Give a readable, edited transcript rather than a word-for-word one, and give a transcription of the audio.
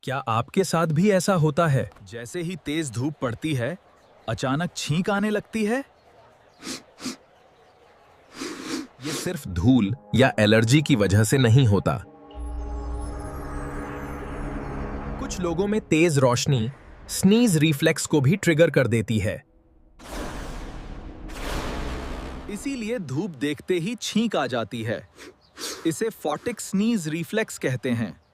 क्या आपके साथ भी ऐसा होता है? जैसे ही तेज धूप पड़ती है, अचानक छींक आने लगती है? ये सिर्फ धूल या एलर्जी की वजह से नहीं होता। कुछ लोगों में तेज रोशनी स्नीज रिफ्लेक्स को भी ट्रिगर कर देती है। इसीलिए धूप देखते ही छींक आ जाती है। इसे फोटिक स्नीज रिफ्लेक्स कहते हैं।